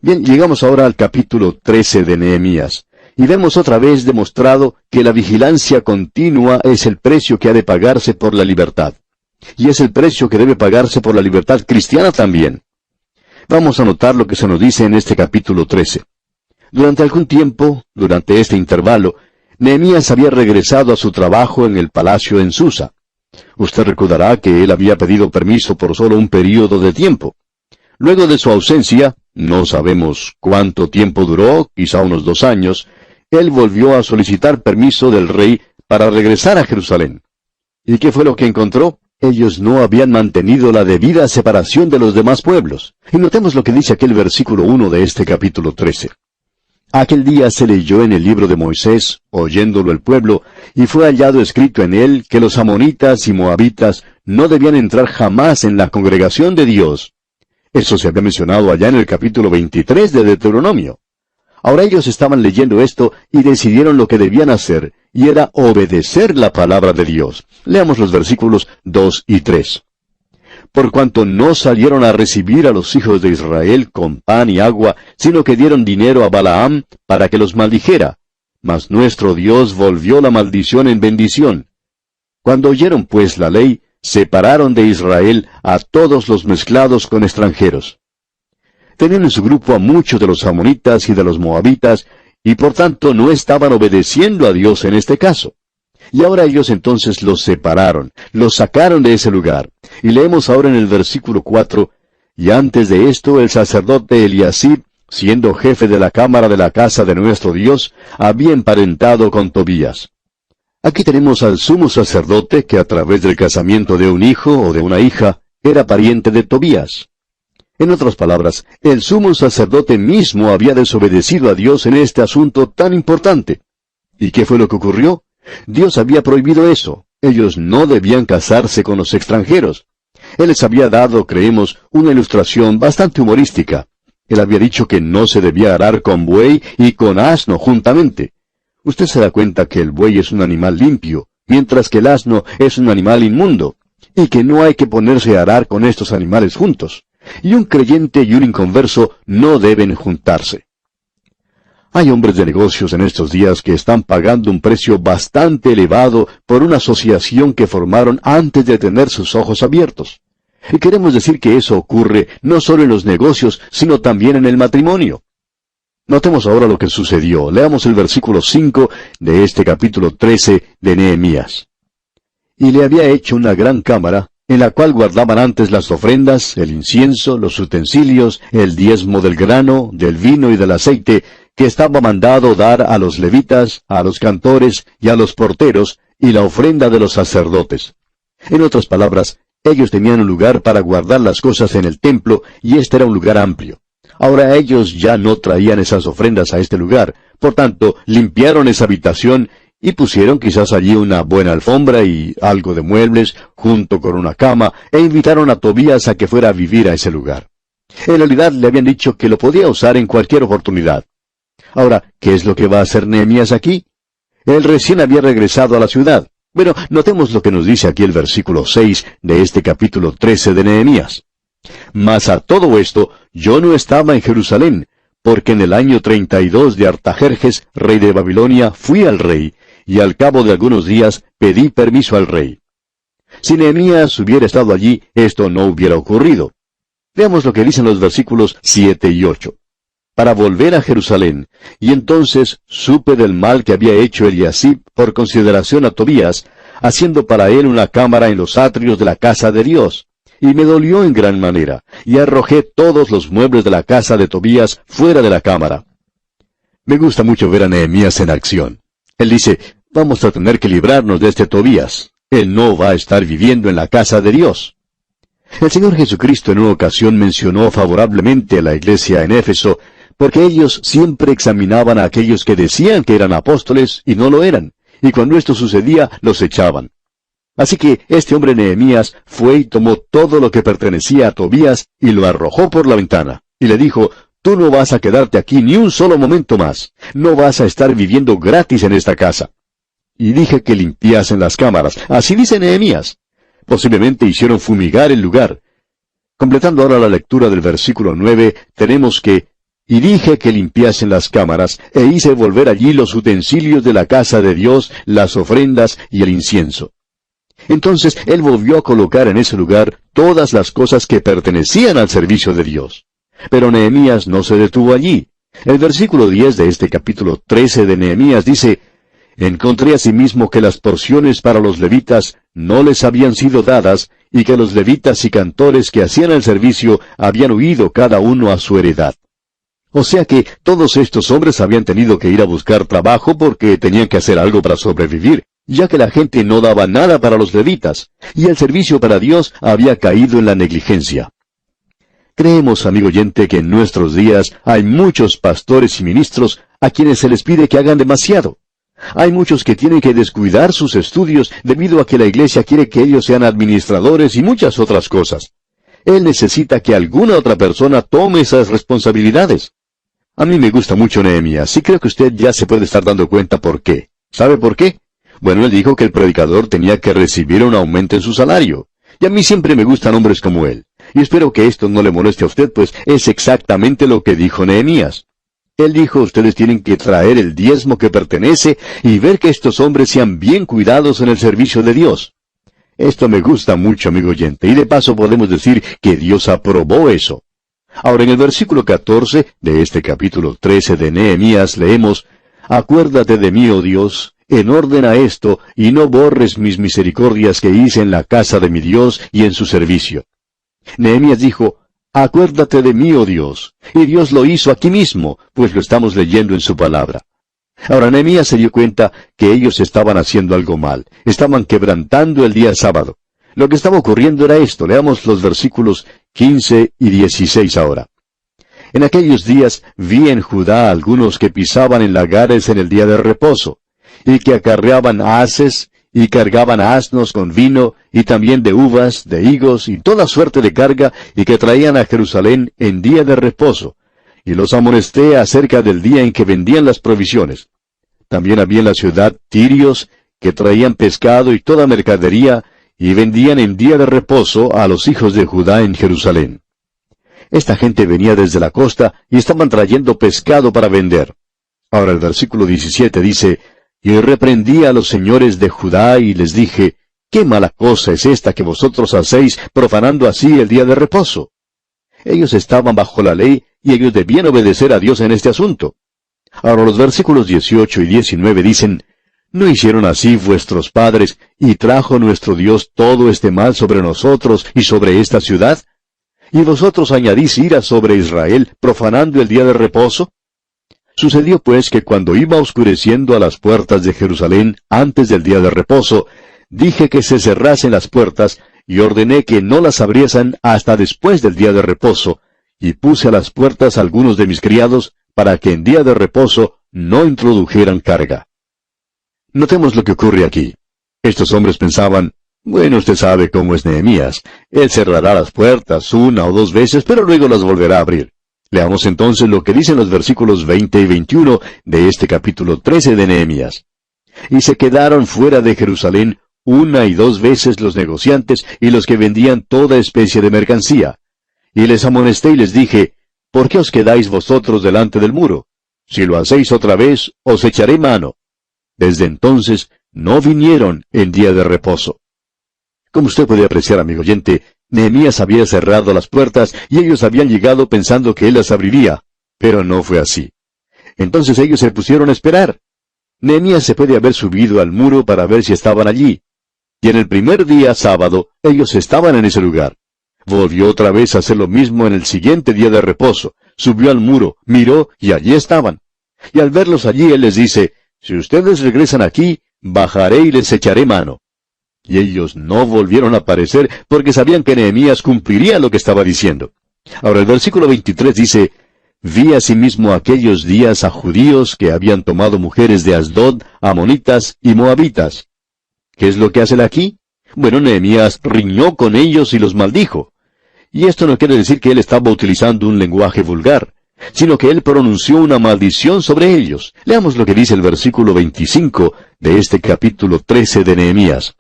Bien, llegamos ahora al capítulo 13 de Nehemías, y vemos otra vez demostrado que la vigilancia continua es el precio que ha de pagarse por la libertad. Y es el precio que debe pagarse por la libertad cristiana también. Vamos a notar lo que se nos dice en este capítulo 13. Durante algún tiempo, durante este intervalo, Nehemías había regresado a su trabajo en el palacio en Susa. Usted recordará que él había pedido permiso por solo un período de tiempo. Luego de su ausencia, no sabemos cuánto tiempo duró, quizá unos 2 años, él volvió a solicitar permiso del rey para regresar a Jerusalén. ¿Y qué fue lo que encontró? Ellos no habían mantenido la debida separación de los demás pueblos. Y notemos lo que dice aquel versículo 1 de este capítulo 13. Aquel día se leyó en el libro de Moisés, oyéndolo el pueblo, y fue hallado escrito en él que los amonitas y moabitas no debían entrar jamás en la congregación de Dios. Eso se había mencionado allá en el capítulo 23 de Deuteronomio. Ahora ellos estaban leyendo esto y decidieron lo que debían hacer, y era obedecer la palabra de Dios. Leamos los versículos 2 y 3. Por cuanto no salieron a recibir a los hijos de Israel con pan y agua, sino que dieron dinero a Balaam para que los maldijera. Mas nuestro Dios volvió la maldición en bendición. Cuando oyeron pues la ley, separaron de Israel a todos los mezclados con extranjeros. Tenían en su grupo a muchos de los amonitas y de los moabitas, y por tanto no estaban obedeciendo a Dios en este caso. Y ahora ellos entonces los separaron, los sacaron de ese lugar. Y leemos ahora en el versículo 4, y antes de esto el sacerdote Eliasib, siendo jefe de la cámara de la casa de nuestro Dios, había emparentado con Tobías. Aquí tenemos al sumo sacerdote que a través del casamiento de un hijo o de una hija era pariente de Tobías. En otras palabras, el sumo sacerdote mismo había desobedecido a Dios en este asunto tan importante. ¿Y qué fue lo que ocurrió? Dios había prohibido eso. Ellos no debían casarse con los extranjeros. Él les había dado, creemos, una ilustración bastante humorística. Él había dicho que no se debía arar con buey y con asno juntamente. Usted se da cuenta que el buey es un animal limpio, mientras que el asno es un animal inmundo, y que no hay que ponerse a arar con estos animales juntos. Y un creyente y un inconverso no deben juntarse. Hay hombres de negocios en estos días que están pagando un precio bastante elevado por una asociación que formaron antes de tener sus ojos abiertos. Y queremos decir que eso ocurre no solo en los negocios, sino también en el matrimonio. Notemos ahora lo que sucedió. Leamos el versículo 5 de este capítulo 13 de Nehemías. Y le había hecho una gran cámara, en la cual guardaban antes las ofrendas, el incienso, los utensilios, el diezmo del grano, del vino y del aceite, que estaba mandado dar a los levitas, a los cantores y a los porteros, y la ofrenda de los sacerdotes. En otras palabras, ellos tenían un lugar para guardar las cosas en el templo, y este era un lugar amplio. Ahora ellos ya no traían esas ofrendas a este lugar, por tanto, limpiaron esa habitación, y pusieron quizás allí una buena alfombra y algo de muebles, junto con una cama, e invitaron a Tobías a que fuera a vivir a ese lugar. En realidad le habían dicho que lo podía usar en cualquier oportunidad. Ahora, ¿qué es lo que va a hacer Nehemías aquí? Él recién había regresado a la ciudad. Bueno, notemos lo que nos dice aquí el versículo 6 de este capítulo 13 de Nehemías. Mas a todo esto, yo no estaba en Jerusalén, porque en el año 32 de Artajerjes, rey de Babilonia, fui al rey, y al cabo de algunos días pedí permiso al rey. Si Nehemías hubiera estado allí, esto no hubiera ocurrido. Veamos lo que dicen los versículos 7 y 8. Para volver a Jerusalén, y entonces supe del mal que había hecho Eliasib por consideración a Tobías, haciendo para él una cámara en los atrios de la casa de Dios. Y me dolió en gran manera, y arrojé todos los muebles de la casa de Tobías fuera de la cámara. Me gusta mucho ver a Nehemías en acción. Él dice, vamos a tener que librarnos de este Tobías. Él no va a estar viviendo en la casa de Dios. El Señor Jesucristo en una ocasión mencionó favorablemente a la iglesia en Éfeso, porque ellos siempre examinaban a aquellos que decían que eran apóstoles y no lo eran, y cuando esto sucedía, los echaban. Así que este hombre Nehemías fue y tomó todo lo que pertenecía a Tobías y lo arrojó por la ventana, y le dijo, tú no vas a quedarte aquí ni un solo momento más, no vas a estar viviendo gratis en esta casa. Y dije que limpiasen las cámaras, así dice Nehemías. Posiblemente hicieron fumigar el lugar. Completando ahora la lectura del versículo 9, tenemos que Y dije que limpiasen las cámaras, e hice volver allí los utensilios de la casa de Dios, las ofrendas y el incienso. Entonces él volvió a colocar en ese lugar todas las cosas que pertenecían al servicio de Dios. Pero Nehemías no se detuvo allí. El versículo 10 de este capítulo 13 de Nehemías dice: Encontré asimismo que las porciones para los levitas no les habían sido dadas, y que los levitas y cantores que hacían el servicio habían huido cada uno a su heredad. O sea que todos estos hombres habían tenido que ir a buscar trabajo porque tenían que hacer algo para sobrevivir, ya que la gente no daba nada para los levitas, y el servicio para Dios había caído en la negligencia. Creemos, amigo oyente, que en nuestros días hay muchos pastores y ministros a quienes se les pide que hagan demasiado. Hay muchos que tienen que descuidar sus estudios debido a que la iglesia quiere que ellos sean administradores y muchas otras cosas. Él necesita que alguna otra persona tome esas responsabilidades. A mí me gusta mucho Nehemías, y creo que usted ya se puede estar dando cuenta por qué. ¿Sabe por qué? Bueno, él dijo que el predicador tenía que recibir un aumento en su salario. Y a mí siempre me gustan hombres como él. Y espero que esto no le moleste a usted, pues es exactamente lo que dijo Nehemías. Él dijo, ustedes tienen que traer el diezmo que pertenece y ver que estos hombres sean bien cuidados en el servicio de Dios. Esto me gusta mucho, amigo oyente, y de paso podemos decir que Dios aprobó eso. Ahora, en el versículo 14 de este capítulo 13 de Nehemías leemos: Acuérdate de mí, oh Dios, en orden a esto, y no borres mis misericordias que hice en la casa de mi Dios y en su servicio. Nehemías dijo: Acuérdate de mí, oh Dios. Y Dios lo hizo aquí mismo, pues lo estamos leyendo en su palabra. Ahora, Nehemías se dio cuenta que ellos estaban haciendo algo mal. Estaban quebrantando el día sábado. Lo que estaba ocurriendo era esto. Leamos los versículos 15 y 16 ahora. En aquellos días vi en Judá algunos que pisaban en lagares en el día de reposo, y que acarreaban haces, y cargaban asnos con vino, y también de uvas, de higos, y toda suerte de carga, y que traían a Jerusalén en día de reposo. Y los amonesté acerca del día en que vendían las provisiones. También había en la ciudad tirios, que traían pescado y toda mercadería, y vendían en día de reposo a los hijos de Judá en Jerusalén. Esta gente venía desde la costa, y estaban trayendo pescado para vender. Ahora el versículo 17 dice: Y reprendí a los señores de Judá, y les dije: ¿Qué mala cosa es esta que vosotros hacéis, profanando así el día de reposo? Ellos estaban bajo la ley, y ellos debían obedecer a Dios en este asunto. Ahora los versículos 18 y 19 dicen: ¿No hicieron así vuestros padres, y trajo nuestro Dios todo este mal sobre nosotros y sobre esta ciudad? ¿Y vosotros añadís ira sobre Israel, profanando el día de reposo? Sucedió pues que cuando iba oscureciendo a las puertas de Jerusalén antes del día de reposo, dije que se cerrasen las puertas, y ordené que no las abriesen hasta después del día de reposo, y puse a las puertas algunos de mis criados, para que en día de reposo no introdujeran carga. Notemos lo que ocurre aquí. Estos hombres pensaban: bueno, usted sabe cómo es Nehemías. Él cerrará las puertas una o dos veces, pero luego las volverá a abrir. Leamos entonces lo que dicen los versículos 20 y 21 de este capítulo 13 de Nehemías. Y se quedaron fuera de Jerusalén una y dos veces los negociantes y los que vendían toda especie de mercancía. Y les amonesté y les dije: ¿por qué os quedáis vosotros delante del muro? Si lo hacéis otra vez, os echaré mano. Desde entonces no vinieron en día de reposo. Como usted puede apreciar, amigo oyente, Nehemías había cerrado las puertas y ellos habían llegado pensando que él las abriría, pero no fue así. Entonces ellos se pusieron a esperar. Nehemías se puede haber subido al muro para ver si estaban allí. Y en el primer día sábado, ellos estaban en ese lugar. Volvió otra vez a hacer lo mismo en el siguiente día de reposo. Subió al muro, miró, y allí estaban. Y al verlos allí, él les dice: si ustedes regresan aquí, bajaré y les echaré mano. Y ellos no volvieron a aparecer porque sabían que Nehemías cumpliría lo que estaba diciendo. Ahora el versículo 23 dice: vi asimismo aquellos días a judíos que habían tomado mujeres de Asdod, amonitas y moabitas. ¿Qué es lo que hacen aquí? Bueno, Nehemías riñó con ellos y los maldijo. Y esto no quiere decir que él estaba utilizando un lenguaje vulgar, sino que él pronunció una maldición sobre ellos. Leamos lo que dice el versículo 25 de este capítulo 13 de Nehemías.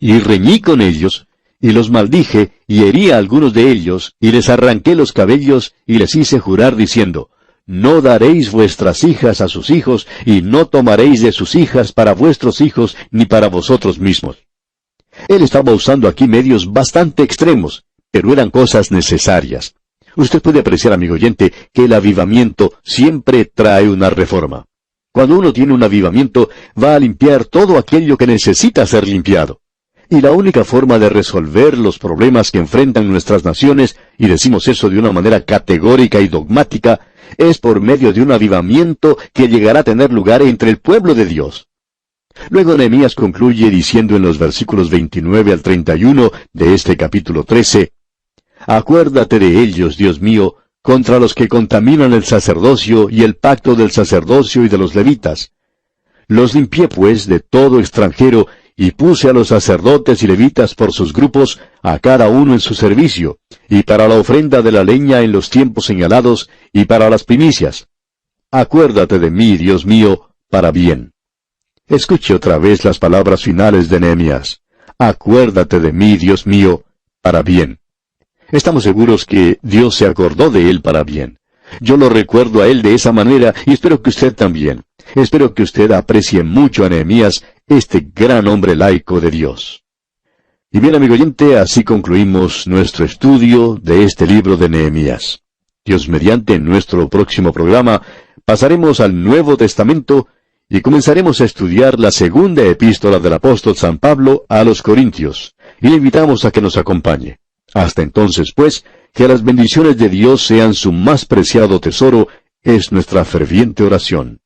Y reñí con ellos, y los maldije, y herí a algunos de ellos, y les arranqué los cabellos, y les hice jurar diciendo: no daréis vuestras hijas a sus hijos, y no tomaréis de sus hijas para vuestros hijos, ni para vosotros mismos. Él estaba usando aquí medios bastante extremos, pero eran cosas necesarias. Usted puede apreciar, amigo oyente, que el avivamiento siempre trae una reforma. Cuando uno tiene un avivamiento, va a limpiar todo aquello que necesita ser limpiado. Y la única forma de resolver los problemas que enfrentan nuestras naciones, y decimos eso de una manera categórica y dogmática, es por medio de un avivamiento que llegará a tener lugar entre el pueblo de Dios. Luego Nehemías concluye diciendo en los versículos 29 al 31 de este capítulo 13, «Acuérdate de ellos, Dios mío, contra los que contaminan el sacerdocio y el pacto del sacerdocio y de los levitas. Los limpié pues de todo extranjero, y puse a los sacerdotes y levitas por sus grupos, a cada uno en su servicio, y para la ofrenda de la leña en los tiempos señalados, y para las primicias. Acuérdate de mí, Dios mío, para bien». Escuche otra vez las palabras finales de Nehemías. Acuérdate de mí, Dios mío, para bien. Estamos seguros que Dios se acordó de él para bien. Yo lo recuerdo a él de esa manera, y espero que usted también. Espero que usted aprecie mucho a Nehemías, este gran hombre laico de Dios. Y bien, amigo oyente, así concluimos nuestro estudio de este libro de Nehemías. Dios mediante, en nuestro próximo programa, pasaremos al Nuevo Testamento y comenzaremos a estudiar la segunda epístola del apóstol San Pablo a los Corintios, y le invitamos a que nos acompañe. Hasta entonces, pues, que las bendiciones de Dios sean su más preciado tesoro, es nuestra ferviente oración.